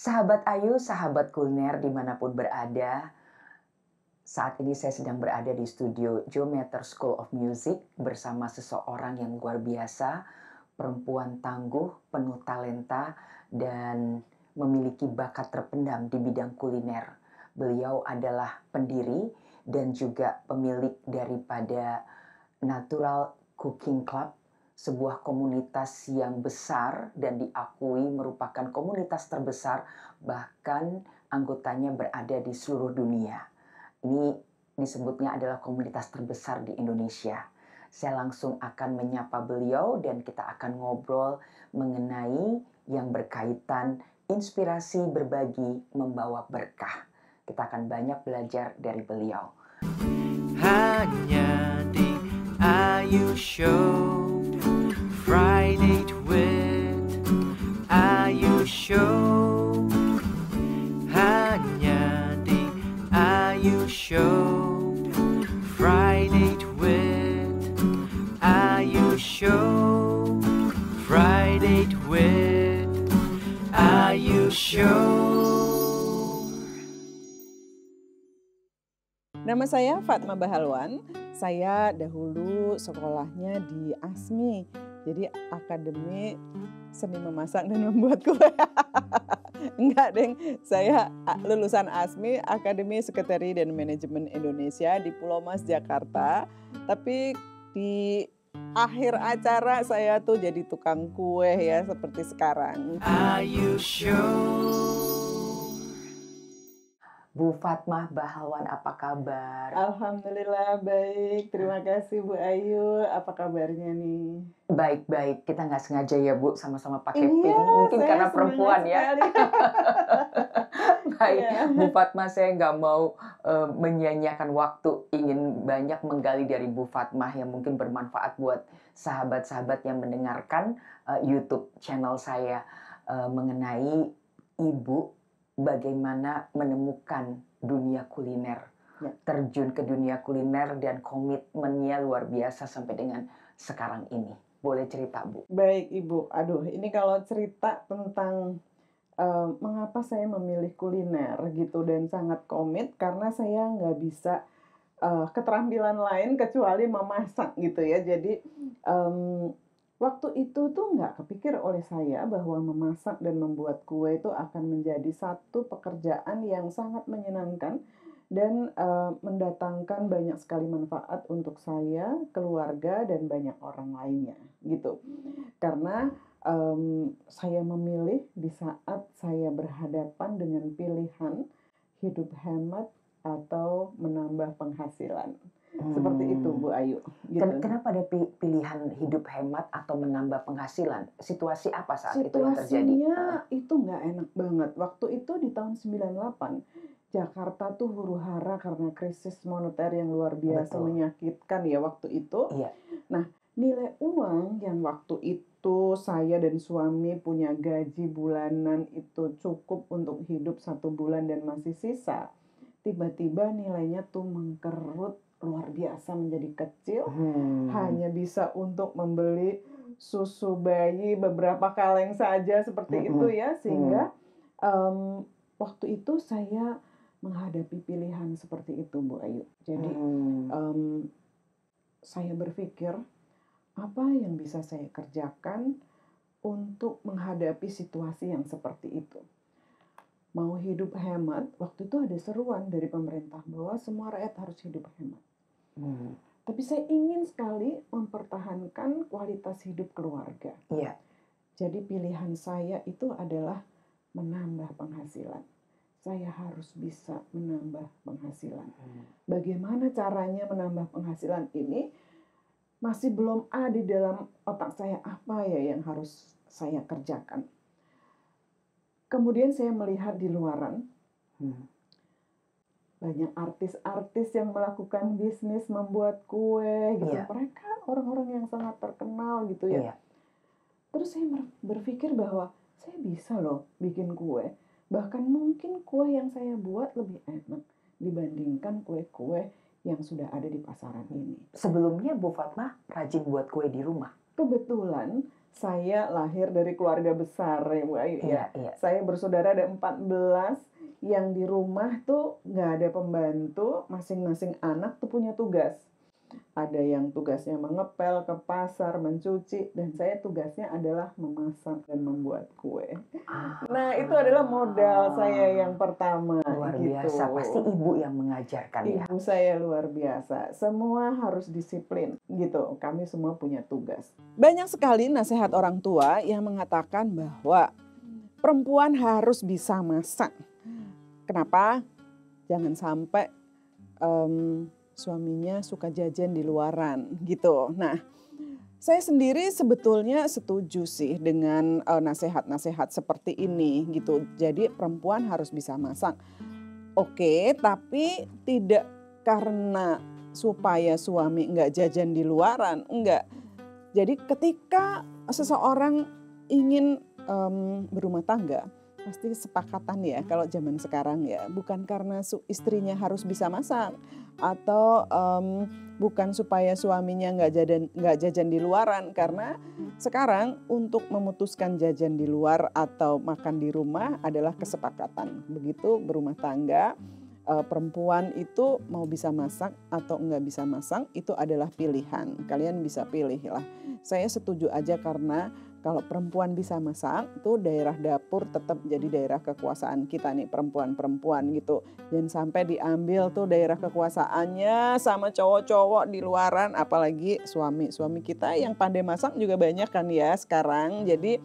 Sahabat Ayu, sahabat kuliner dimanapun berada, saat ini saya sedang berada di studio Geometer School of Music bersama seseorang yang luar biasa, perempuan tangguh, penuh talenta, dan memiliki bakat terpendam di bidang kuliner. Beliau adalah pendiri dan juga pemilik daripada Natural Cooking Club, sebuah komunitas yang besar dan diakui merupakan komunitas terbesar, bahkan anggotanya berada di seluruh dunia. Ini disebutnya adalah komunitas terbesar di Indonesia. Saya langsung akan menyapa beliau dan kita akan ngobrol mengenai yang berkaitan inspirasi berbagi membawa berkah. Kita akan banyak belajar dari beliau. Hanya di Ayu Show, Friday with Ayu Show. Hanya di Ayu Show, Friday with Ayu Show, Friday with Ayu Show. Nama saya Fatma Bahalwan. Saya dahulu sekolahnya di ASMI, jadi Akademi Seni Memasak dan Membuat Kue. Enggak, Deng. Saya lulusan ASMI, Akademi Sekretari dan Manajemen Indonesia di Pulau Mas, Jakarta. Tapi di akhir acara saya tuh jadi tukang kue ya, seperti sekarang. Ayu Show. Bu Fatmah Bahalwan, apa kabar? Alhamdulillah baik, terima kasih Bu Ayu. Apa kabarnya nih? Baik-baik, kita nggak sengaja ya Bu, sama-sama pakai Iya, pink, mungkin saya karena semangat perempuan ya. sekali. Baik, Iya. Bu Fatmah, saya nggak mau menyia-nyiakan waktu, ingin banyak menggali dari Bu Fatmah yang mungkin bermanfaat buat sahabat-sahabat yang mendengarkan YouTube channel saya mengenai Ibu bagaimana menemukan dunia kuliner, Ya. terjun ke dunia kuliner dan komitmennya luar biasa sampai dengan sekarang ini. Boleh cerita, Bu? Baik Ibu, aduh ini kalau cerita tentang mengapa saya memilih kuliner gitu dan sangat komit karena saya nggak bisa keterampilan lain kecuali memasak gitu ya. Jadi waktu itu tuh nggak kepikir oleh saya bahwa memasak dan membuat kue itu akan menjadi satu pekerjaan yang sangat menyenangkan dan mendatangkan banyak sekali manfaat untuk saya, keluarga, dan banyak orang lainnya gitu. Karena saya memilih di saat saya berhadapan dengan pilihan hidup hemat atau menambah penghasilan. Seperti itu Bu Ayu. Gitu. Kenapa ada pilihan hidup hemat atau menambah penghasilan? Situasi apa saat itu yang terjadi? Situasinya itu nggak enak banget. Waktu itu di tahun 98, Jakarta tuh huru-hara karena krisis moneter yang luar biasa Betul. menyakitkan ya waktu itu. Iya. Nah, nilai uang yang waktu itu saya dan suami punya gaji bulanan itu cukup untuk hidup 1 bulan dan masih sisa. Tiba-tiba nilainya tuh mengkerut luar biasa menjadi kecil. Hanya bisa untuk membeli susu bayi beberapa kaleng saja seperti itu ya. Sehingga waktu itu saya menghadapi pilihan seperti itu Bu Ayu. Jadi saya berpikir apa yang bisa saya kerjakan untuk menghadapi situasi yang seperti itu. Mau hidup hemat, waktu itu ada seruan dari pemerintah bahwa semua rakyat harus hidup hemat. Tapi saya ingin sekali mempertahankan kualitas hidup keluarga. Iya. Jadi pilihan saya itu adalah menambah penghasilan. Saya harus bisa menambah penghasilan. Bagaimana caranya menambah penghasilan ini? Masih belum ada di dalam otak saya apa ya yang harus saya kerjakan. Kemudian saya melihat di luaran, banyak artis-artis yang melakukan bisnis membuat kue gitu. Iya. Mereka orang-orang yang sangat terkenal gitu ya. Iya. Terus saya berpikir bahwa saya bisa loh bikin kue. Bahkan mungkin kue yang saya buat lebih enak dibandingkan kue-kue yang sudah ada di pasaran ini. Sebelumnya Bu Fatmah rajin buat kue di rumah. Kebetulan saya lahir dari keluarga besar ya Bu Ayu ya. Iya. Saya bersaudara ada 14, yang di rumah tuh nggak ada pembantu, masing-masing anak tuh punya tugas. Ada yang tugasnya mengepel ke pasar, mencuci, dan saya tugasnya adalah memasak dan membuat kue. Nah, itu adalah modal saya yang pertama Luar gitu. biasa, pasti ibu yang mengajarkan ya. Ibu saya luar biasa. Semua harus disiplin gitu. Kami semua punya tugas. Banyak sekali nasihat orang tua yang mengatakan bahwa perempuan harus bisa masak. Kenapa? Jangan sampai suaminya suka jajan di luaran gitu. Nah, saya sendiri sebetulnya setuju sih dengan nasihat-nasihat seperti ini gitu. Jadi perempuan harus bisa masak. Oke, tapi tidak karena supaya suami enggak jajan di luaran, enggak. Jadi ketika seseorang ingin berumah tangga, pasti kesepakatan ya kalau zaman sekarang ya. Bukan karena istrinya harus bisa masak atau bukan supaya suaminya nggak jajan di luaran. Karena sekarang untuk memutuskan jajan di luar atau makan di rumah adalah kesepakatan. Begitu berumah tangga, perempuan itu mau bisa masak atau enggak bisa masak itu adalah pilihan. Kalian bisa pilih lah. Saya setuju aja karena kalau perempuan bisa masak, itu daerah dapur tetap jadi daerah kekuasaan kita nih perempuan-perempuan gitu. Jangan sampai diambil tuh daerah kekuasaannya sama cowok-cowok di luaran, apalagi suami kita yang pandai masak juga banyak kan ya sekarang. Jadi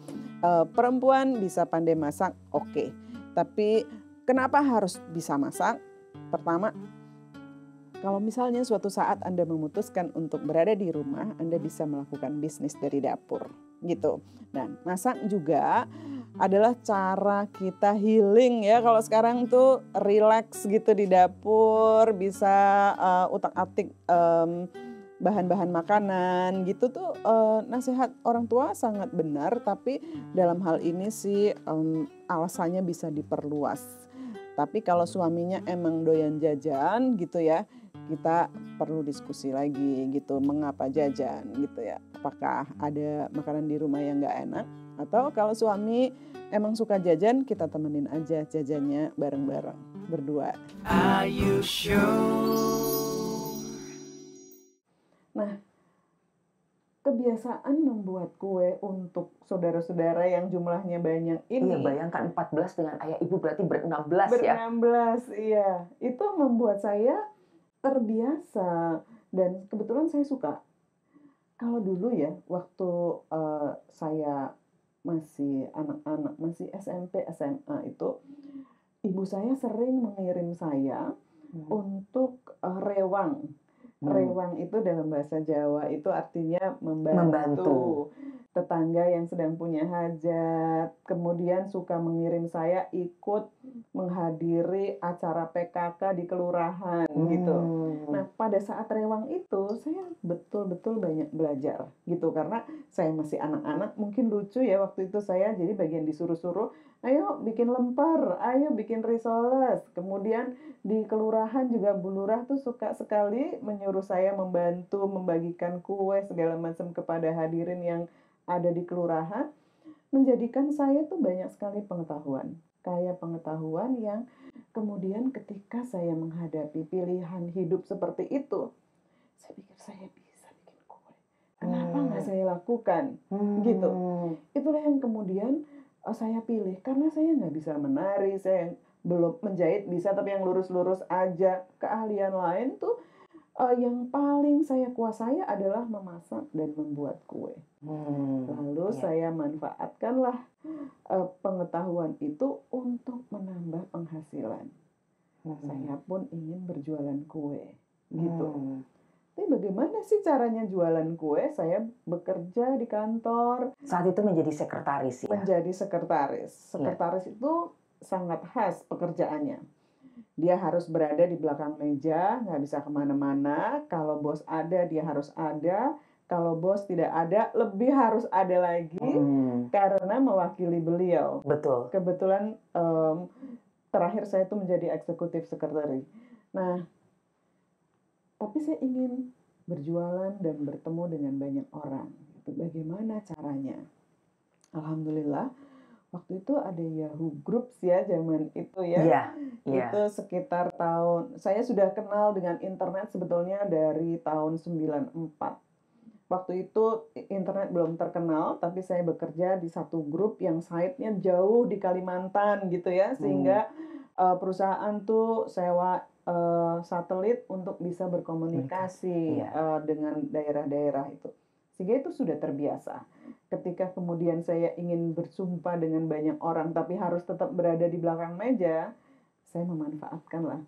perempuan bisa pandai masak, oke. Tapi kenapa harus bisa masak? Pertama, kalau misalnya suatu saat Anda memutuskan untuk berada di rumah, Anda bisa melakukan bisnis dari dapur gitu. Dan masak juga adalah cara kita healing ya. Kalau sekarang tuh relax gitu di dapur, bisa utak-atik bahan-bahan makanan gitu tuh nasihat orang tua sangat benar. Tapi dalam hal ini sih alasannya bisa diperluas. Tapi kalau suaminya emang doyan jajan gitu ya, kita perlu diskusi lagi gitu, mengapa jajan gitu ya. Apakah ada makanan di rumah yang gak enak? Atau kalau suami emang suka jajan, kita temenin aja jajannya bareng-bareng, berdua. Ayu Show. Nah, kebiasaan membuat kue untuk saudara-saudara yang jumlahnya banyak ini. Iya, bayangkan 14 dengan ayah ibu berarti ber-16 ya. Ber-16, iya. Itu membuat saya terbiasa dan kebetulan saya suka. Kalau dulu ya, waktu saya masih anak-anak, masih SMP, SMA itu, ibu saya sering mengirim saya untuk rewang. Rewang itu dalam bahasa Jawa itu artinya membantu tetangga yang sedang punya hajat. Kemudian suka mengirim saya ikut menghadiri acara PKK di kelurahan gitu. Nah, pada saat rewang itu saya betul-betul banyak belajar gitu karena saya masih anak-anak, mungkin lucu ya waktu itu saya jadi bagian disuruh-suruh, ayo bikin lemper, ayo bikin risoles. Kemudian di kelurahan juga Bu Lurah tuh suka sekali menyuruh saya membantu membagikan kue segala macam kepada hadirin yang ada di kelurahan, menjadikan saya tuh banyak sekali pengetahuan. Kayak pengetahuan yang kemudian ketika saya menghadapi pilihan hidup seperti itu, saya pikir saya bisa bikin kue. Kenapa nggak saya lakukan? Gitu. Itulah yang kemudian saya pilih. Karena saya nggak bisa menari, saya belum menjahit bisa, tapi yang lurus-lurus aja. Keahlian lain tuh yang paling saya kuasai adalah memasak dan membuat kue. Lalu saya manfaatkanlah pengetahuan itu untuk menambah penghasilan. Saya pun ingin berjualan kue, gitu. Tapi bagaimana sih caranya jualan kue? Saya bekerja di kantor. Saat itu menjadi sekretaris ya? Menjadi sekretaris. Sekretaris itu sangat khas pekerjaannya. Dia harus berada di belakang meja, nggak bisa kemana-mana. Kalau bos ada, dia harus ada. Kalau bos tidak ada, lebih harus ada lagi karena mewakili beliau. Betul. Kebetulan terakhir saya itu menjadi eksekutif sekretari. Nah, tapi saya ingin berjualan dan bertemu dengan banyak orang. Itu bagaimana caranya? Alhamdulillah, waktu itu ada Yahoo Groups ya, zaman itu ya. Iya, iya. Itu sekitar saya sudah kenal dengan internet sebetulnya dari tahun 94. Waktu itu internet belum terkenal, tapi saya bekerja di satu grup yang site-nya jauh di Kalimantan gitu ya, Hmm, sehingga perusahaan tuh sewa satelit untuk bisa komunikasi. berkomunikasi Iya. dengan daerah-daerah itu. Sehingga itu sudah terbiasa. Ketika kemudian saya ingin berjumpa dengan banyak orang, tapi harus tetap berada di belakang meja, saya memanfaatkanlah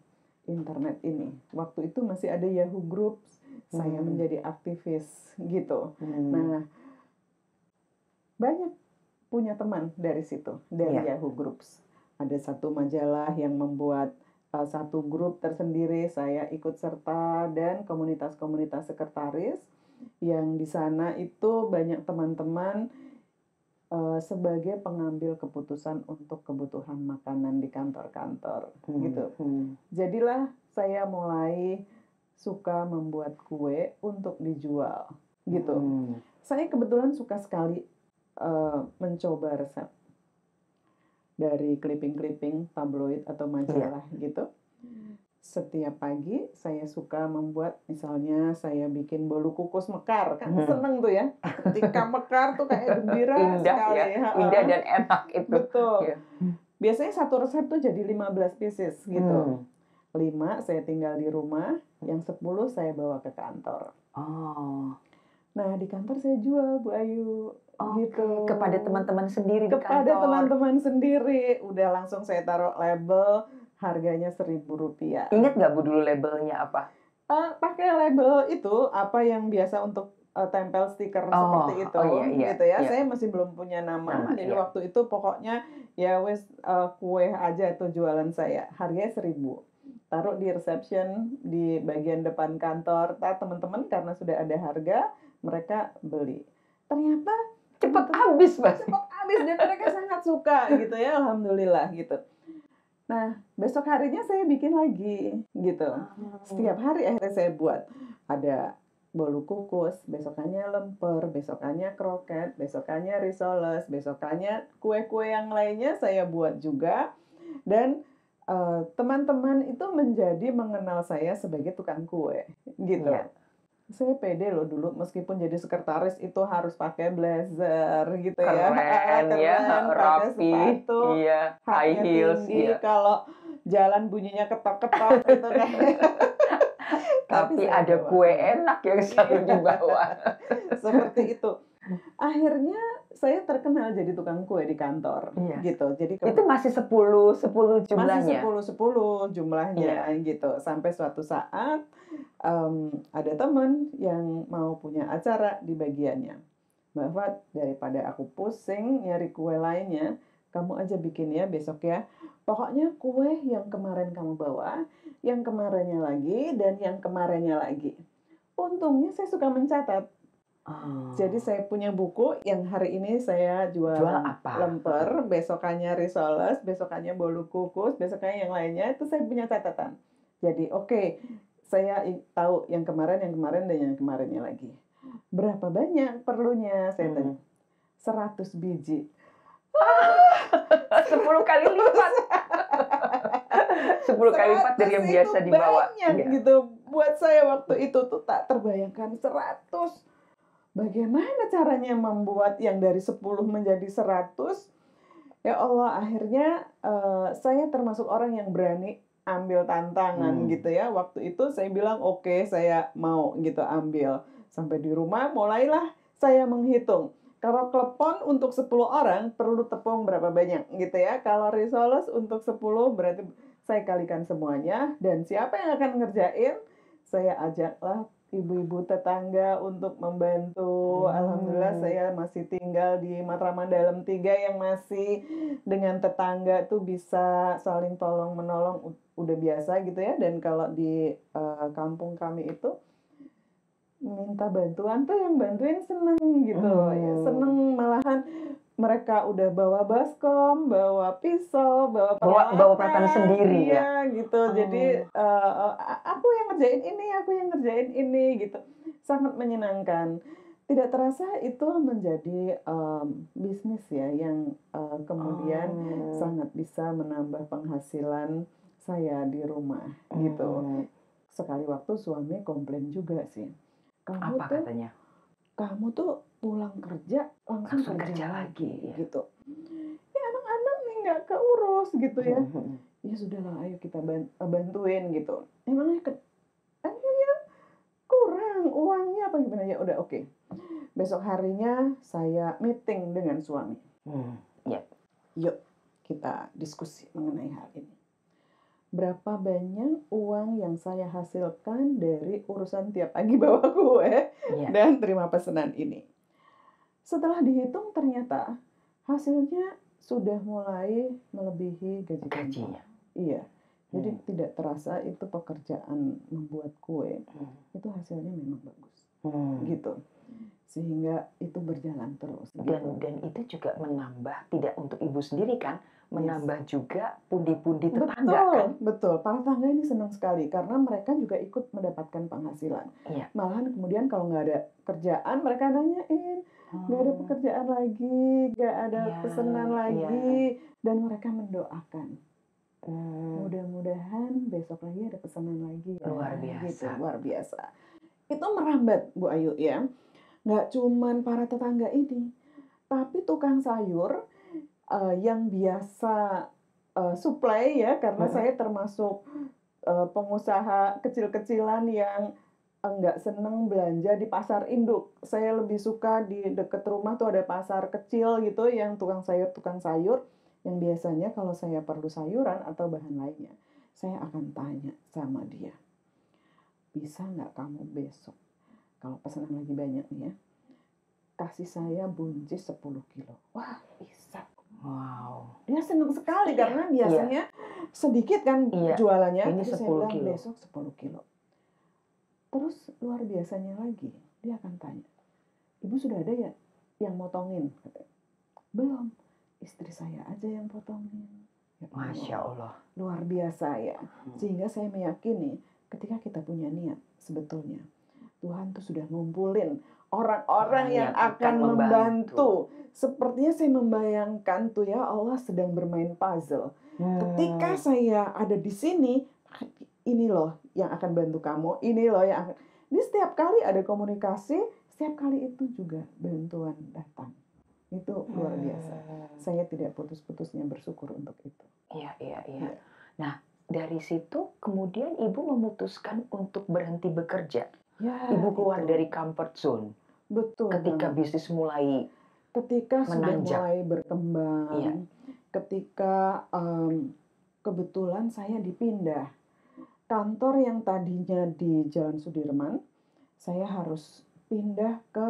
internet ini. Waktu itu masih ada Yahoo Groups, saya Hmm, menjadi aktivis gitu. hmm, Nah, banyak punya teman dari situ, dari iya. Yahoo Groups. Ada satu majalah yang membuat satu grup tersendiri, saya ikut serta dan komunitas-komunitas sekretaris yang di sana itu banyak teman-teman sebagai pengambil keputusan untuk kebutuhan makanan di kantor-kantor Hmm, gitu. hmm, Jadilah saya mulai suka membuat kue untuk dijual gitu. hmm. Saya kebetulan suka sekali mencoba resep dari clipping-clipping tabloid atau Iya. majalah gitu. Setiap pagi saya suka membuat, misalnya saya bikin bolu kukus mekar, kan Hmm. seneng tuh ya. Ketika mekar tuh kayak gembira Indah ya, sekali, indah heeh. dan enak itu. Betul. Iya. Biasanya satu resep tuh jadi 15 pieces gitu. Hmm. 5 saya tinggal di rumah, yang 10 saya bawa ke kantor. Oh, Nah, di kantor saya jual, Bu Ayu, oke. gitu. Kepada teman-teman sendiri di Kepada kantor. teman-teman sendiri, udah langsung saya taruh label, harganya Rp1.000. Ingat nggak Bu dulu labelnya apa? Pakai label itu, apa yang biasa untuk tempel stiker Oh, seperti oh itu, iya, iya, gitu ya. iya. Saya masih belum punya nama, Nama, jadi iya. waktu itu pokoknya ya wes kue aja itu jualan saya, harganya 1.000. Taruh di reception di bagian depan kantor, entar teman-teman karena sudah ada harga, mereka beli. Ternyata Cepet teman-teman habis pasti. cepat habis dan mereka sangat suka gitu ya, alhamdulillah gitu. Nah, besok harinya saya bikin lagi, gitu. Oh. Setiap hari akhirnya saya buat. Ada bolu kukus, besokannya lemper, besokannya kroket, besokannya risoles, besokannya kue-kue yang lainnya saya buat juga. Dan teman-teman itu menjadi mengenal saya sebagai tukang kue, gitu. Iya, Saya pede loh dulu meskipun jadi sekretaris itu harus pakai blazer gitu ya, keren ya, keren, pakai rapi, sepatu, iya, high haknya heels, iya. tinggi, kalau jalan bunyinya ketok-ketok itu kan. Tapi Tapi saya ada bawa kue kue. enak yang selalu Iya, dibawa. seperti itu. Akhirnya saya terkenal jadi tukang kue di kantor Iya. gitu. Jadi Itu masih 10 masih jumlahnya? 10-10 Iya. jumlahnya gitu. Sampai suatu saat ada teman yang mau punya acara di bagiannya. Mbak Fat, daripada aku pusing nyari kue lainnya, kamu aja bikin ya besok ya. Pokoknya kue yang kemarin kamu bawa, yang kemarinnya lagi, dan yang kemarinnya lagi. Untungnya saya suka mencatat. Jadi Oh, saya punya buku yang hari ini saya jual jualan apa? Heeh. lemper, besokannya risoles, besokannya bolu kukus, besokannya yang lainnya, itu saya punya catatan. Jadi oke, saya tahu yang kemarin, dan yang kemarinnya lagi. Berapa banyak perlunya? Saya tanya. Hmm. 100 biji. 10 kali lipat. 10 kali lipat dari 100 yang itu biasa dibawa. banyak Iya. gitu. Buat saya waktu itu tuh tak terbayangkan 100. Bagaimana caranya membuat yang dari 10 menjadi 100? Ya Allah, akhirnya saya termasuk orang yang berani ambil tantangan Hmm. gitu ya. Waktu itu saya bilang, "Oke, saya mau gitu ambil." Sampai di rumah mulailah saya menghitung. Kalau klepon untuk 10 orang perlu tepung berapa banyak gitu ya. Kalau risoles untuk 10 berarti saya kalikan semuanya, dan siapa yang akan ngerjain, saya ajaklah ibu-ibu tetangga untuk membantu. Alhamdulillah Hmm. saya masih tinggal di Matraman Dalam 3 yang masih dengan tetangga tuh bisa saling tolong-menolong, udah biasa gitu ya. Dan kalau di kampung kami itu minta bantuan tuh yang bantuin seneng gitu, ya Hmm. seneng, malahan mereka udah bawa baskom, bawa pisau, bawa Bawa peralatan peralatan, sendiri ya? iya gitu. Jadi Oh. aku yang ngerjain ini, aku yang ngerjain ini gitu. Sangat menyenangkan. Tidak terasa itu menjadi, bisnis ya yang, kemudian Oh, sangat bisa menambah penghasilan saya di rumah, gitu. mmm, Sekali waktu suami komplain juga sih, apa "Kamu tuh katanya? kamu tuh pulang kerja langsung Langsung kerja kerja lagi, lagi," ya? gitu. "Ya anak-anak nih nggak keurus," gitu Mhm ya. mhm. "Ya sudahlah ayo kita bantuin," gitu. "Emangnya emangnya kurang uangnya apa gimana?" "Ya udah oke." Besok harinya saya meeting dengan suami. Iya. "Yuk kita diskusi mengenai hal ini. Berapa banyak uang yang saya hasilkan dari urusan tiap pagi bawa kue Iya, dan terima pesanan ini?" Setelah dihitung ternyata hasilnya sudah mulai melebihi gaji kantor. gajinya. Iya, jadi Mmm, tidak terasa itu pekerjaan membuat kue, mhm, itu hasilnya memang bagus, mmm. gitu. Sehingga itu berjalan terus, gitu. Dan itu juga menambah tidak untuk Ibu sendiri kan, Yes. menambah juga pundi-pundi tetangga kan? Betul betul, para tetangga ini senang sekali karena mereka juga ikut mendapatkan penghasilan. Iya. Malahan kemudian kalau nggak ada kerjaan mereka nanyain, "Nggak ada Oh, pekerjaan lagi, nggak ada iya pesanan iya, lagi," dan mereka mendoakan, mmm, "Mudah-mudahan besok lagi ada pesanan lagi ya," luar gitu, biasa. luar biasa. Itu merambat Bu Ayu ya, nggak cuman para tetangga ini, tapi tukang sayur yang biasa, suplai ya, karena Mhm, saya termasuk, pengusaha kecil-kecilan yang, nggak seneng belanja di pasar induk. Saya lebih suka di dekat rumah tuh ada pasar kecil gitu yang tukang sayur, yang biasanya kalau saya perlu sayuran atau bahan lainnya, saya akan tanya sama dia, "Bisa nggak kamu besok kalau pesanan lagi banyak nih ya, kasih saya buncis 10 kilo?" "Wah, bisa." wow. Dia senang sekali Iya karena iya biasanya sedikit kan iya, jualannya, ini tapi saya 10 bilang, kilo. "Besok 10 kilo." Terus luar biasanya lagi, dia akan tanya, "Ibu sudah ada ya yang motongin?" Katanya. "Belum, istri saya aja yang potongin." Ya Masya Allah, Allah. luar biasa ya. Mhm. Sehingga saya meyakini ketika kita punya niat sebetulnya, Tuhan tuh sudah ngumpulin orang-orang Orang yang yang akan akan membantu. membantu. Sepertinya saya membayangkan tuh ya Allah sedang bermain puzzle. Ketika Mmm, saya ada di sini, ini loh yang akan bantu kamu, ini loh yang akan. Jadi setiap kali ada komunikasi, setiap kali itu juga bantuan datang. Itu luar biasa. mmm, Saya tidak putus-putusnya bersyukur untuk itu. iya iya iya. Iya. Nah, dari situ kemudian Ibu memutuskan untuk berhenti bekerja? Ibu Ya, keluar itu. dari comfort zone Betul ketika banget. bisnis mulai Ketika sudah menanjak? mulai Iya, berkembang, ketika, kebetulan saya dipindah. Kantor yang tadinya di Jalan Sudirman, saya harus pindah ke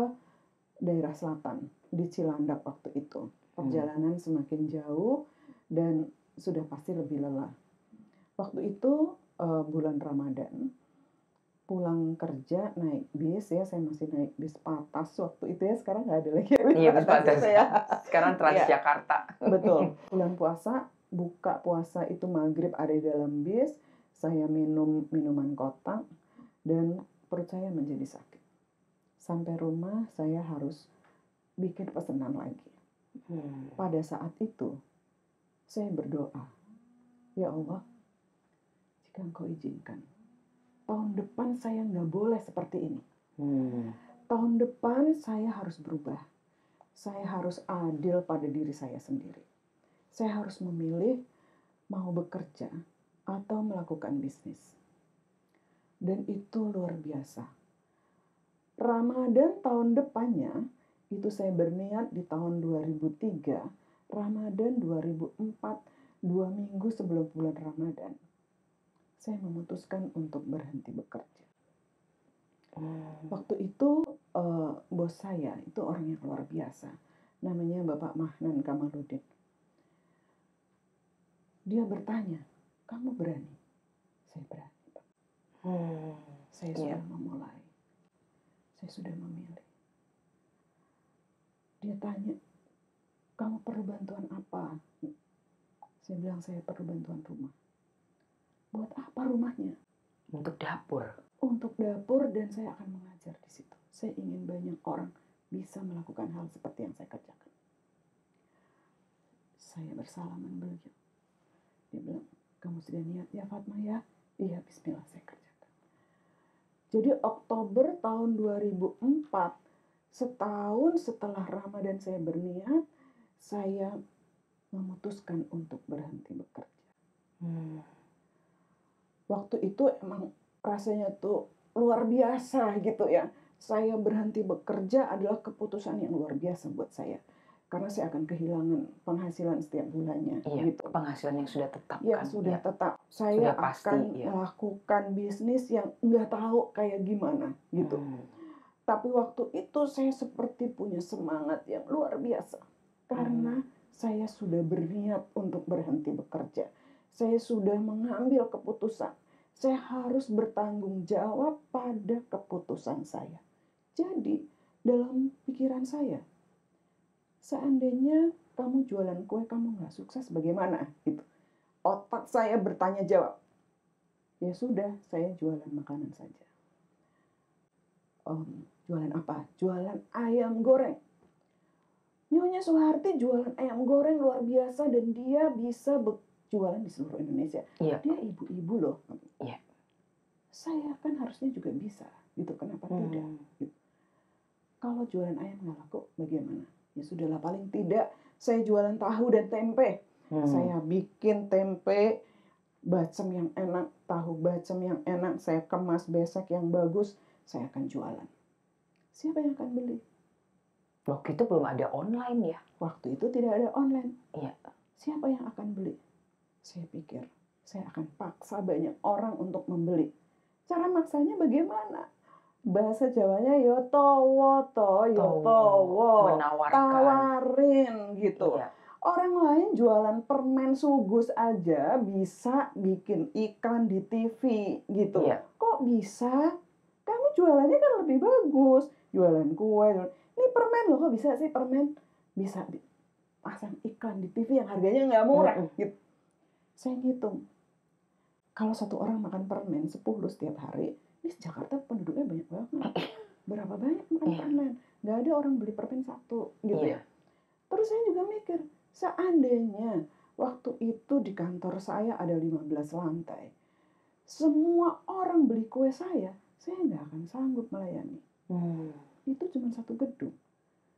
daerah selatan, di Cilandak waktu itu. mmm, Perjalanan semakin jauh dan sudah pasti lebih lelah. Waktu itu, bulan Ramadan, pulang kerja naik bis ya, saya masih naik bis Patas waktu itu ya, sekarang nggak ada lagi ya bis iya bis Patas Patas. itu ya. Sekarang Iya, Transjakarta. betul. Bulan puasa, buka puasa itu maghrib ada di dalam bis, saya minum minuman kotak dan perut saya menjadi sakit. Sampai rumah saya harus bikin pesanan lagi. Mmm, Pada saat itu, saya berdoa, "Ya Allah, jika Engkau izinkan, tahun depan saya nggak boleh seperti ini. mmm, Tahun depan saya harus berubah. Saya harus adil pada diri saya sendiri. Saya harus memilih mau bekerja atau melakukan bisnis." Dan itu luar biasa. Ramadan tahun depannya, itu saya berniat di tahun 2003, Ramadan 2004, 2 minggu sebelum bulan Ramadan, saya memutuskan untuk berhenti bekerja. mmm, Waktu itu, bos saya itu orang yang luar biasa, namanya Bapak Mahnan Kamaludin. Dia bertanya, "Kamu berani?" Saya berani, Pak. mmm, Saya iya, sudah memulai, saya sudah memilih. Dia tanya, "Kamu perlu bantuan apa?" Saya bilang, "Saya perlu bantuan rumah." "Buat apa rumahnya?" untuk dapur. "Untuk dapur dan saya akan mengajar di situ. Saya ingin banyak orang bisa melakukan hal seperti yang saya kerjakan. Saya bersalaman beliau. Dia bilang, kamu sudah niat ya Fatma ya? Iya, bismillah saya kerjakan. Jadi Oktober tahun 2004, setahun setelah Ramadan saya berniat, saya memutuskan untuk berhenti bekerja. Waktu itu emang rasanya tuh luar biasa gitu ya. Saya berhenti bekerja adalah keputusan yang luar biasa buat saya. Karena saya akan kehilangan penghasilan setiap bulannya. Iya, Gitu. penghasilan yang sudah tetap Ya kan. sudah Ya. tetap. Saya Sudah pasti, akan ya. melakukan bisnis yang nggak tahu kayak gimana gitu. Tapi waktu itu saya seperti punya semangat yang luar biasa. Karena saya sudah berniat untuk berhenti bekerja. Saya sudah mengambil keputusan. Saya harus bertanggung jawab pada keputusan saya. Jadi, dalam pikiran saya, seandainya kamu jualan kue, kamu nggak sukses, bagaimana? Gitu. Otak saya bertanya jawab. Ya sudah, saya jualan makanan saja. Jualan apa? Jualan ayam goreng. Nyonya Soeharti jualan ayam goreng luar biasa dan dia bisa jualan di seluruh Indonesia. Iya. Dia ibu-ibu loh. Iya. Saya kan harusnya juga bisa, gitu. Kenapa tidak? Gitu. Kalau jualan ayam nggak laku, bagaimana? Ya sudahlah, paling tidak saya jualan tahu dan tempe. Saya bikin tempe bacem yang enak, tahu bacem yang enak, saya kemas besek yang bagus, saya akan jualan. Siapa yang akan beli? Waktu itu belum ada online ya? Waktu itu tidak ada online. Iya. Siapa yang akan beli? Saya pikir, saya akan paksa banyak orang untuk membeli. Cara maksanya bagaimana? Bahasa Jawanya yo towo, menawarkan. Tawarin gitu. Iya. Orang lain jualan permen sugus aja bisa bikin iklan di TV gitu. Iya. Kok bisa? Kamu jualannya kan lebih bagus. Jualan kue. Ini permen loh, kok bisa sih permen? Bisa pasang iklan di TV yang harganya nggak murah. Gitu. Saya ngitung. Kalau satu orang makan permen 10 setiap hari, ini Jakarta penduduknya banyak banget. Berapa banyak makan permen? Nggak ada orang beli permen satu gitu ya. Terus saya juga mikir, seandainya waktu itu di kantor saya ada 15 lantai, semua orang beli kue saya nggak akan sanggup melayani. Itu cuma satu gedung.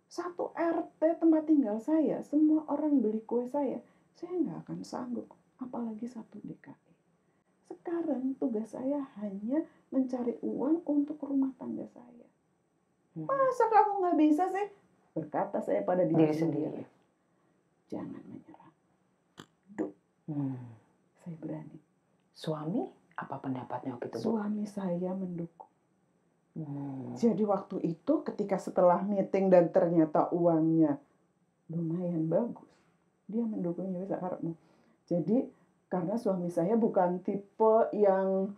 Satu RT tempat tinggal saya, semua orang beli kue saya nggak akan sanggup. Apalagi satu DKI. Sekarang tugas saya hanya mencari uang untuk rumah tangga saya. Masa kamu nggak bisa sih? Berkata saya pada diri sendiri. Jangan menyerah. Saya berani. Suami, apa pendapatnya waktu itu? Suami saya mendukung. Jadi waktu itu ketika setelah meeting dan ternyata uangnya lumayan bagus, dia mendukungnya bisa karepmu. Jadi karena suami saya bukan tipe yang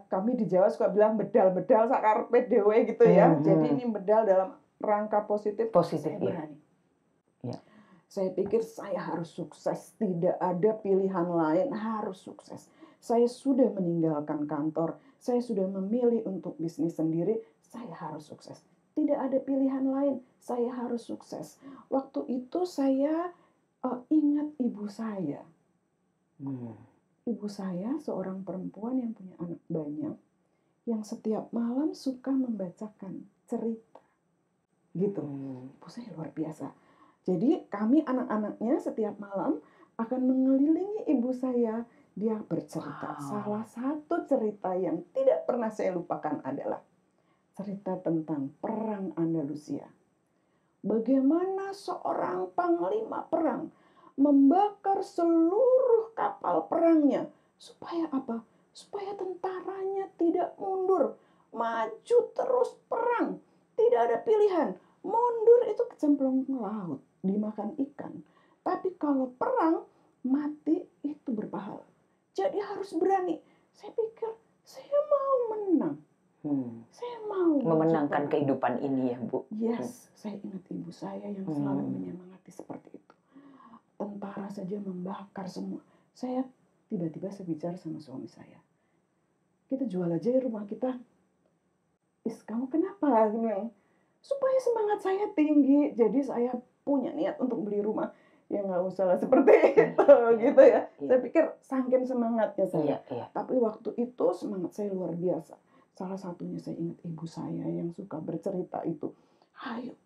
kami di Jawa suka bilang bedal-bedal sakarepe dhewe gitu ya. Jadi ini bedal dalam rangka positif. Saya berani. Ya. Saya pikir saya harus sukses, tidak ada pilihan lain, harus sukses. Saya sudah meninggalkan kantor, saya sudah memilih untuk bisnis sendiri, saya harus sukses. Tidak ada pilihan lain, saya harus sukses. Waktu itu saya ingat ibu saya. Ibu saya seorang perempuan yang punya anak banyak, yang setiap malam suka membacakan cerita. Gitu. Ibu saya luar biasa. Jadi kami anak-anaknya setiap malam akan mengelilingi ibu saya. Dia bercerita. Salah satu cerita yang tidak pernah saya lupakan adalah cerita tentang Perang Andalusia. Bagaimana seorang panglima perang membakar seluruh kapal perangnya. Supaya apa? Supaya tentaranya tidak mundur. Maju terus perang. Tidak ada pilihan. Mundur itu kecemplung ke laut, dimakan ikan. Tapi kalau perang, mati itu berpahala. Jadi harus berani. Saya pikir, saya mau menang. Saya mau memenangkan kehidupan ini ya, Bu. Yes, saya ingat ibu saya yang selalu menyemangati seperti itu. Tentara saja membakar semua. Saya tiba-tiba bicara sama suami saya. Kita jual aja ya rumah kita. Kamu kenapa? supaya semangat saya tinggi. Jadi saya punya niat untuk beli rumah. Ya nggak usah lah seperti itu, Iya gitu iya ya. iya. Saya pikir saking semangatnya saya. Iya iya. Tapi waktu itu semangat saya luar biasa. Salah satunya saya ingat ibu saya yang suka bercerita itu. Ayo,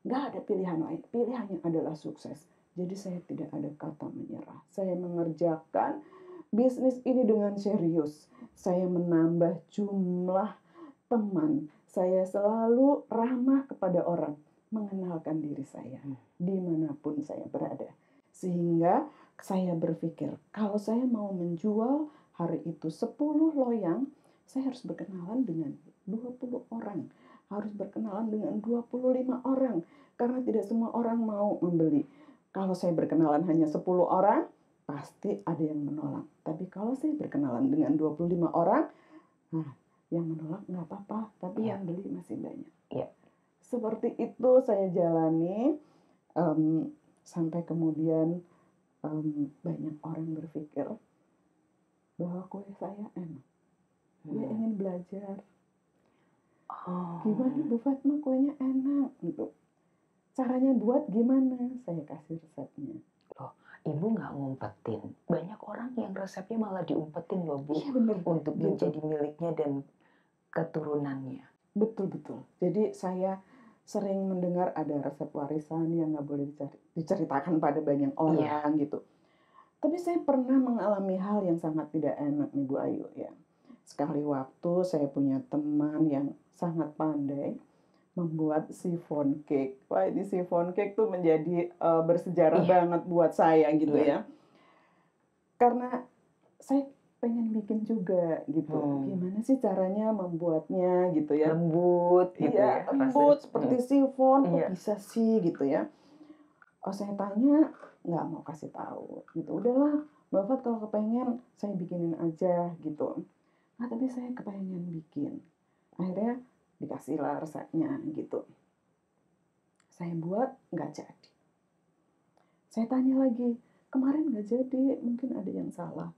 nggak ada pilihan lain. Pilihannya adalah sukses. Jadi saya tidak ada kata menyerah. Saya mengerjakan bisnis ini dengan serius. Saya menambah jumlah teman. Saya selalu ramah kepada orang, mengenalkan diri saya dimanapun saya berada. Sehingga saya berpikir, kalau saya mau menjual hari itu 10 loyang, saya harus berkenalan dengan 20 orang. Harus berkenalan dengan 25 orang. Karena tidak semua orang mau membeli. Kalau saya berkenalan hanya 10 orang, pasti ada yang menolak. Tapi kalau saya berkenalan dengan 25 orang, nah, yang menolak nggak apa-apa, tapi Iya yang beli masih banyak. iya. Seperti itu saya jalani, sampai kemudian, banyak orang berpikir bahwa kue saya enak. Dia ingin belajar, "Gimana Oh. Bu Fatma kuenya enak?" Gitu. "Caranya buat gimana?" Saya kasih resepnya. Loh, Ibu nggak ngumpetin? Banyak orang yang resepnya malah diumpetin loh, Bu, Iya bener, untuk gitu. menjadi miliknya dan keturunannya. Betul betul. Jadi saya sering mendengar ada resep warisan yang nggak boleh diceritakan pada banyak Iya. orang gitu. Tapi saya pernah mengalami hal yang sangat tidak enak nih Bu Ayu ya. Sekali waktu saya punya teman yang sangat pandai membuat chiffon cake. Wah ini chiffon cake tuh menjadi bersejarah Iya banget buat saya gitu iya. ya. Karena saya pengen bikin juga gitu. Hmm. Gimana sih caranya membuatnya gitu ya. Lembut gitu Iya, ya rasanya. lembut seperti chiffon, kok Iya. bisa sih gitu ya. Oh saya tanya, nggak mau kasih tahu gitu. Udahlah, Mbak Fat kalau kepengen saya bikinin aja gitu. Nah tapi saya kepengen bikin. Akhirnya dikasihlah resepnya gitu. Saya buat nggak jadi. Saya tanya lagi, kemarin nggak jadi, mungkin ada yang salah.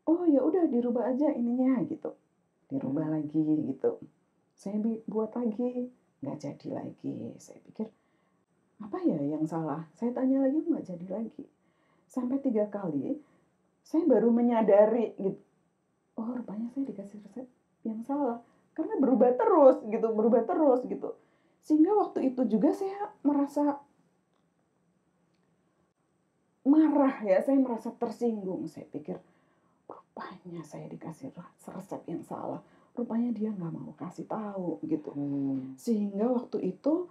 Oh ya udah dirubah aja ininya gitu. Dirubah lagi gitu. Saya buat lagi, nggak jadi lagi. Saya pikir apa ya yang salah? Saya tanya lagi nggak jadi lagi. Sampai 3 kali, saya baru menyadari gitu. Oh rupanya saya dikasih resep yang salah. Karena berubah terus gitu. Sehingga waktu itu juga saya merasa marah ya, saya merasa tersinggung. Saya pikir, rupanya saya dikasih resep yang salah. Rupanya dia nggak mau kasih tahu gitu. Sehingga waktu itu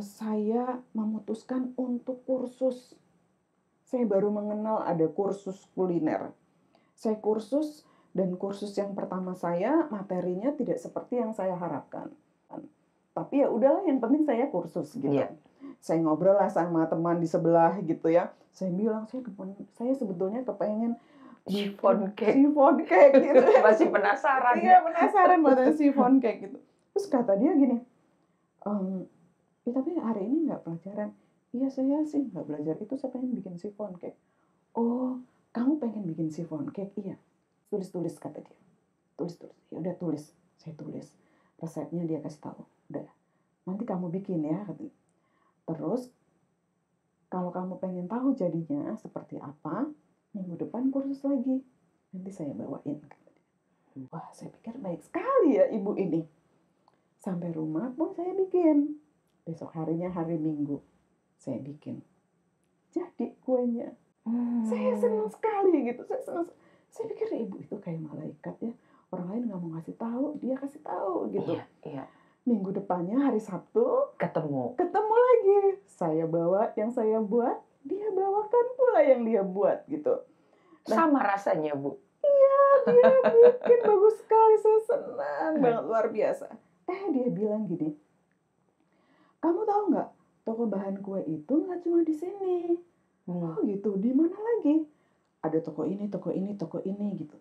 saya memutuskan untuk kursus. Saya baru mengenal ada kursus kuliner. Saya kursus dan kursus yang pertama saya materinya tidak seperti yang saya harapkan. Tapi ya udahlah yang penting saya kursus gitu. Iya. Saya ngobrol lah sama teman di sebelah gitu ya. Saya bilang saya sebetulnya kepengen Chiffon cake. chiffon cake gitu. Masih penasaran. Iya penasaran buatan chiffon cake gitu. Terus kata dia gini, ya tapi hari ini nggak pelajaran. Iya saya sih nggak belajar itu, saya pengen bikin chiffon cake. Oh, kamu pengen bikin chiffon cake? Iya. Tulis kata dia. Tulis. Ya udah tulis. Saya tulis. Resepnya dia kasih tahu. Udah. Nanti kamu bikin ya katanya. Terus kalau kamu pengen tahu jadinya seperti apa, minggu depan kursus lagi. Nanti saya bawain kata dia. Wah, saya pikir baik sekali ya ibu ini. Sampai rumah pun saya bikin. Besok harinya hari Minggu. Saya bikin. Jadi kuenya. Saya senang sekali gitu. Saya pikir ibu itu kayak malaikat ya. Orang lain nggak mau ngasih tahu, dia kasih tahu gitu. Iya iya. Minggu depannya hari Sabtu Ketemu. lagi. Saya bawa yang saya buat, dia bawakan pula yang dia buat gitu. Nah, Sama rasanya, Bu. iya, dia bikin bagus sekali. Saya senang banget, luar biasa. Dia bilang gini, kamu tahu nggak, toko bahan kue itu nggak cuma di sini. Oh gitu, di mana lagi? Ada toko ini gitu.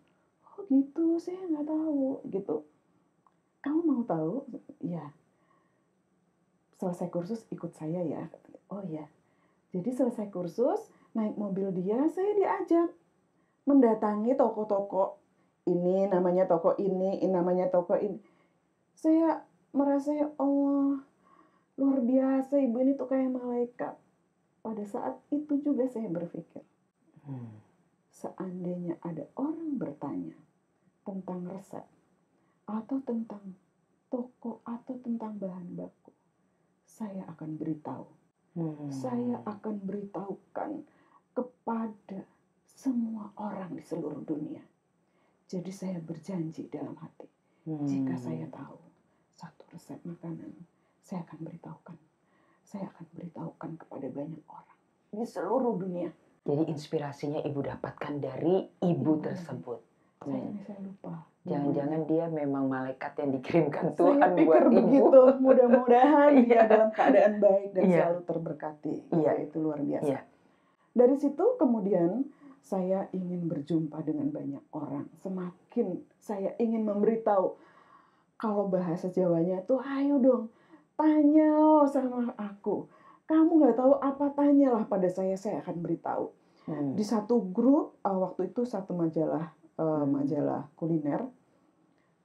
Oh gitu, saya nggak tahu gitu. Kamu mau tahu? Ya. Selesai kursus ikut saya ya. Oh ya. Jadi selesai kursus, naik mobil dia, saya diajak mendatangi toko-toko. Ini namanya toko ini namanya toko ini. Saya merasa, oh luar biasa, ibu ini tuh kayak malaikat. Pada saat itu juga saya berpikir, seandainya ada orang bertanya tentang resep atau tentang toko atau tentang bahan baku, saya akan beritahu. Saya akan beritahukan kepada semua orang di seluruh dunia. Jadi saya berjanji dalam hati, jika saya tahu satu resep makanan, saya akan beritahukan. Saya akan beritahukan kepada banyak orang di seluruh dunia. Jadi inspirasinya ibu dapatkan dari ibu tersebut. Saya lupa. Jangan-jangan dia memang malaikat yang dikirimkan Saya Tuhan pikir buat ibu. begitu. Mudah-mudahan dia Iya. dalam keadaan baik dan Iya. selalu terberkati. Iya. Itu luar biasa. Iya. Dari situ kemudian saya ingin berjumpa dengan banyak orang. Semakin saya ingin memberitahu. Kalau bahasa Jawanya tuh, ayo dong, tanya sama aku. Kamu nggak tahu apa, tanyalah pada saya akan beritahu. Di satu grup, waktu itu satu majalah kuliner,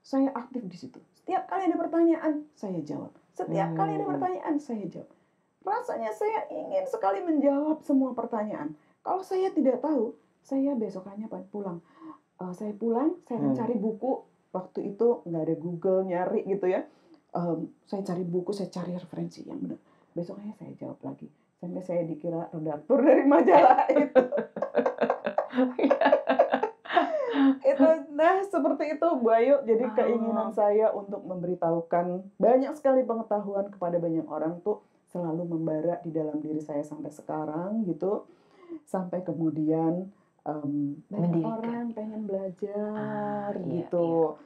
saya aktif di situ. Setiap kali ada pertanyaan, saya jawab. Setiap kali ada pertanyaan, saya jawab. Rasanya saya ingin sekali menjawab semua pertanyaan. Kalau saya tidak tahu, saya besokannya pulang. Saya pulang, saya akan cari buku. Waktu itu nggak ada Google nyari gitu ya. Saya cari buku, saya cari referensi yang benar. Besoknya saya jawab lagi. Sampai saya dikira redaktur dari majalah itu. Nah, seperti itu Bu Ayu. Jadi keinginan saya untuk memberitahukan banyak sekali pengetahuan kepada banyak orang tuh selalu membara di dalam diri saya sampai sekarang gitu. Sampai kemudian banyak orang pengen belajar gitu.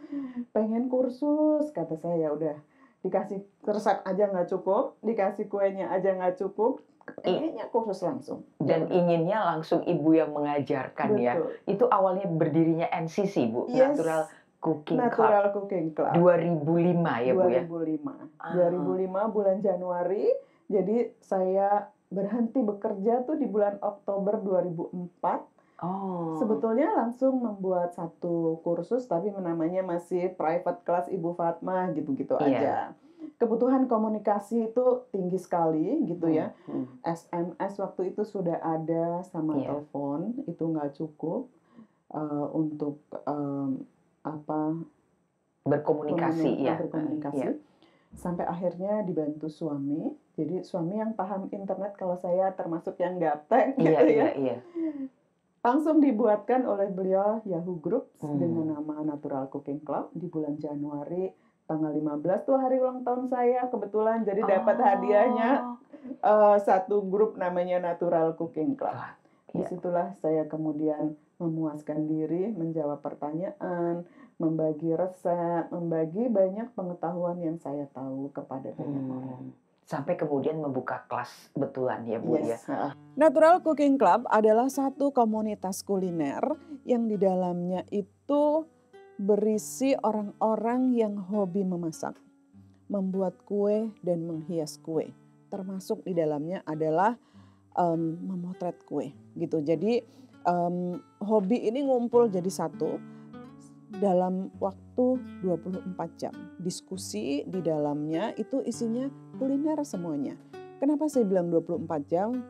Pengen kursus, kata saya, udah dikasih resep aja nggak cukup, dikasih kuenya aja nggak cukup, pengennya kursus langsung. Dan inginnya langsung ibu yang mengajarkan. Betul. Ya. Itu awalnya berdirinya NCC, Bu. Yes. Natural Cooking Club. 2005 ya, Bu ya? 2005 bulan Januari. Jadi saya berhenti bekerja tuh di bulan Oktober 2004. Sebetulnya langsung membuat satu kursus, tapi namanya masih private class Ibu Fatma gitu-gitu aja. Kebutuhan komunikasi itu tinggi sekali gitu ya. SMS waktu itu sudah ada sama telepon, itu nggak cukup untuk berkomunikasi. Berkomunikasi. Sampai akhirnya dibantu suami. Jadi suami yang paham internet, kalau saya termasuk yang gaptek gitu ya. Langsung dibuatkan oleh beliau Yahoo Group dengan nama Natural Cooking Club di bulan Januari tanggal 15 tuh hari ulang tahun saya kebetulan, jadi dapat hadiahnya satu grup namanya Natural Cooking Club. Disitulah saya kemudian memuaskan diri, menjawab pertanyaan, membagi resep, membagi banyak pengetahuan yang saya tahu kepada banyak orang. Sampai kemudian membuka kelas betulan ya Bu ya. Natural Cooking Club adalah satu komunitas kuliner yang di dalamnya itu berisi orang-orang yang hobi memasak, membuat kue dan menghias kue. Termasuk di dalamnya adalah memotret kue gitu. Jadi hobi ini ngumpul jadi satu dalam waktu 24 jam. Diskusi di dalamnya itu isinya kuliner semuanya. Kenapa saya bilang 24 jam?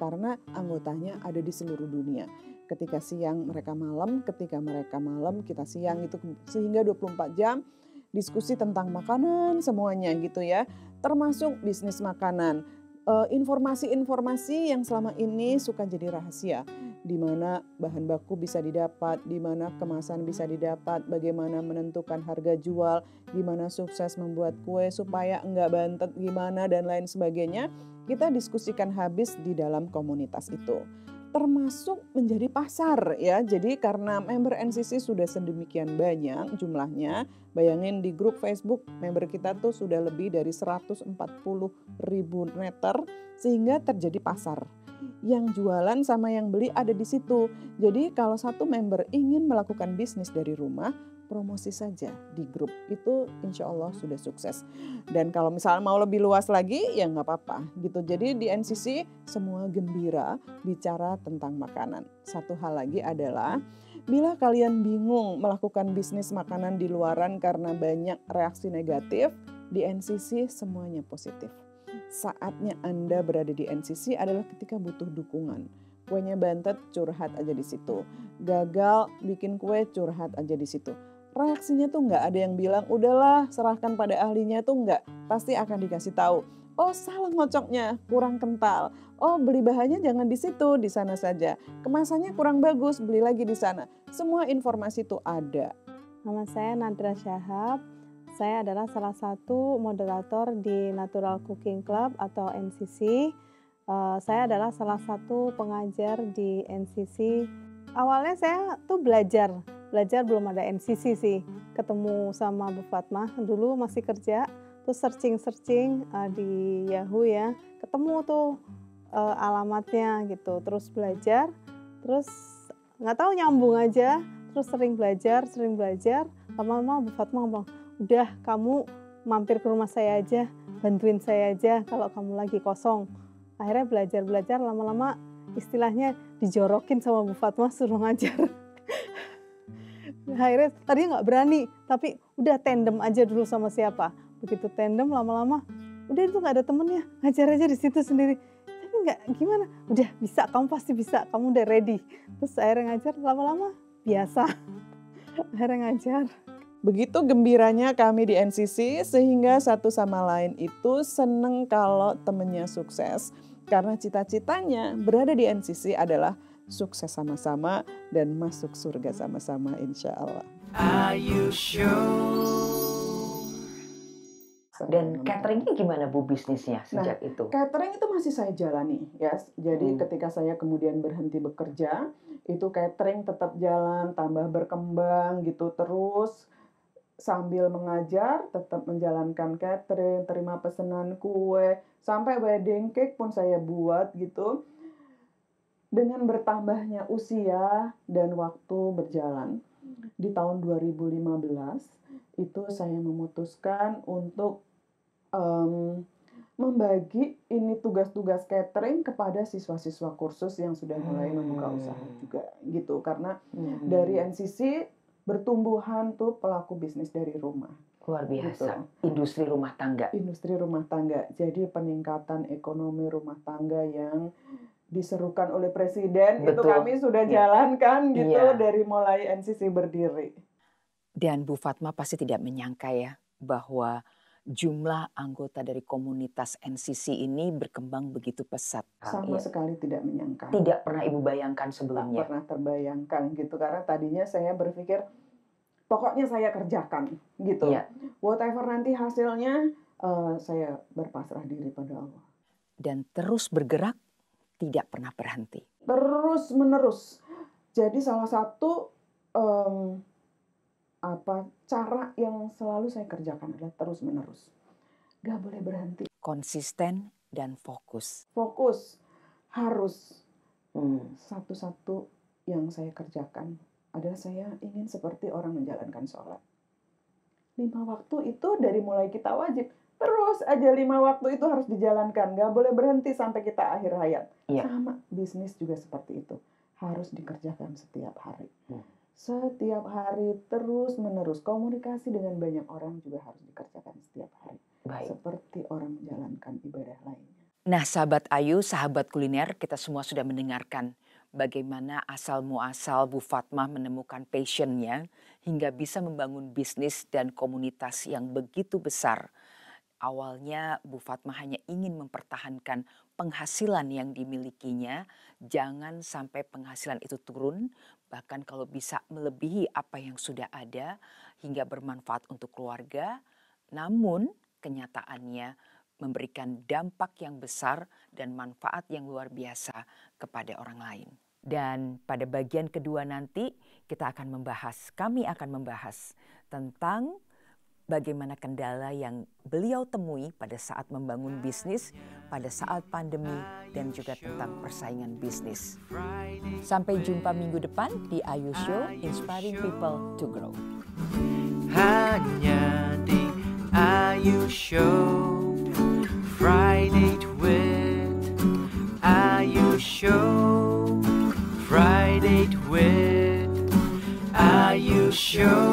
Karena anggotanya ada di seluruh dunia. Ketika siang mereka malam, ketika mereka malam kita siang, itu sehingga 24 jam diskusi tentang makanan semuanya gitu ya. Termasuk bisnis makanan. Informasi-informasi yang selama ini suka jadi rahasia, di mana bahan baku bisa didapat, di mana kemasan bisa didapat, bagaimana menentukan harga jual, gimana sukses membuat kue supaya enggak bantet gimana dan lain sebagainya, kita diskusikan habis di dalam komunitas itu. Termasuk menjadi pasar ya. Jadi karena member NCC sudah sedemikian banyak jumlahnya, bayangin di grup Facebook member kita tuh sudah lebih dari 140.000 meter, sehingga terjadi pasar. Yang jualan sama yang beli ada di situ. Jadi kalau satu member ingin melakukan bisnis dari rumah, promosi saja di grup itu insya Allah sudah sukses. Dan kalau misalnya mau lebih luas lagi ya nggak apa-apa gitu. Jadi di NCC semua gembira bicara tentang makanan. Satu hal lagi adalah bila kalian bingung melakukan bisnis makanan di luaran karena banyak reaksi negatif, di NCC semuanya positif. saatnya Anda berada di NCC adalah ketika butuh dukungan. Kuenya bantet, curhat aja di situ. Gagal bikin kue, curhat aja di situ. Reaksinya tuh nggak ada yang bilang, udahlah serahkan pada ahlinya, tuh nggak. Pasti akan dikasih tahu. Oh salah ngocoknya, kurang kental. Oh beli bahannya jangan di situ, di sana saja. Kemasannya kurang bagus, beli lagi di sana. Semua informasi itu ada. Nama saya Nadra Syahab. Saya adalah salah satu moderator di Natural Cooking Club atau NCC. Saya adalah salah satu pengajar di NCC. Awalnya saya tuh belajar belum ada NCC sih. Ketemu sama Bu Fatmah, dulu masih kerja, terus searching di Yahoo ya. Ketemu tuh alamatnya gitu, terus belajar, terus nggak tahu nyambung aja, terus sering belajar. Lama-lama Bu Fatmah bilang, udah kamu mampir ke rumah saya aja, bantuin saya aja kalau kamu lagi kosong. Akhirnya belajar, lama-lama istilahnya dijorokin sama Bu Fatmah suruh ngajar. Akhirnya tadinya nggak berani, tapi udah tandem aja dulu sama siapa. Begitu tandem lama-lama, udah itu nggak ada temennya, ngajar aja di situ sendiri. Tapi nggak gimana, udah bisa, kamu pasti bisa, kamu udah ready. Terus akhirnya ngajar, lama-lama biasa. Akhirnya ngajar. Begitu gembiranya kami di NCC sehingga satu sama lain itu seneng kalau temennya sukses. Karena cita-citanya berada di NCC adalah sukses sama-sama dan masuk surga sama-sama insya Allah. Ayu Show. Dan cateringnya gimana Bu bisnisnya sejak itu? Catering itu masih saya jalani ya. Jadi ketika saya kemudian berhenti bekerja, itu catering tetap jalan, tambah berkembang gitu terus. Sambil mengajar, tetap menjalankan catering, terima pesanan kue, sampai wedding cake pun saya buat gitu. Dengan bertambahnya usia dan waktu berjalan, di tahun 2015 itu saya memutuskan untuk membagi ini tugas-tugas catering kepada siswa-siswa kursus yang sudah mulai membuka usaha juga gitu. Karena dari NCC bertumbuhan tuh pelaku bisnis dari rumah. Luar biasa. Gitu. Industri rumah tangga. Industri rumah tangga. Jadi peningkatan ekonomi rumah tangga yang diserukan oleh Presiden. Betul. Itu kami sudah jalankan gitu dari mulai NCC berdiri. Dan Bu Fatmah pasti tidak menyangka ya bahwa jumlah anggota dari komunitas NCC ini berkembang begitu pesat. Sama sekali tidak menyangka. Tidak pernah Ibu bayangkan sebelumnya. Tidak pernah terbayangkan gitu. Karena tadinya saya berpikir pokoknya saya kerjakan gitu. Whatever nanti hasilnya saya berpasrah diri pada Allah. Dan terus bergerak, tidak pernah berhenti. Terus menerus. Jadi salah satu cara yang selalu saya kerjakan adalah terus menerus. Gak boleh berhenti. Konsisten dan fokus. Fokus harus. Satu-satu yang saya kerjakan adalah saya ingin seperti orang menjalankan sholat. 5 waktu itu dari mulai kita wajib. Terus aja 5 waktu itu harus dijalankan. Gak boleh berhenti sampai kita akhir hayat. Sama bisnis juga seperti itu. Harus dikerjakan setiap hari. Setiap hari terus menerus. Komunikasi dengan banyak orang juga harus dikerjakan setiap hari. Seperti orang menjalankan ibadah lainnya. Nah sahabat Ayu, sahabat kuliner, kita semua sudah mendengarkan bagaimana asal muasal Bu Fatmah menemukan passionnya hingga bisa membangun bisnis dan komunitas yang begitu besar. Awalnya Bu Fatmah hanya ingin mempertahankan penghasilan yang dimilikinya, jangan sampai penghasilan itu turun, bahkan kalau bisa melebihi apa yang sudah ada hingga bermanfaat untuk keluarga, namun kenyataannya memberikan dampak yang besar dan manfaat yang luar biasa kepada orang lain. Dan pada bagian kedua nanti kami akan membahas tentang bagaimana kendala yang beliau temui pada saat membangun bisnis, pada saat pandemi, dan juga tentang persaingan bisnis. Sampai jumpa minggu depan di Ayu Show, Inspiring People to Grow. Hanya di Ayu Show, Friday with Ayu Show, Friday with Ayu Show.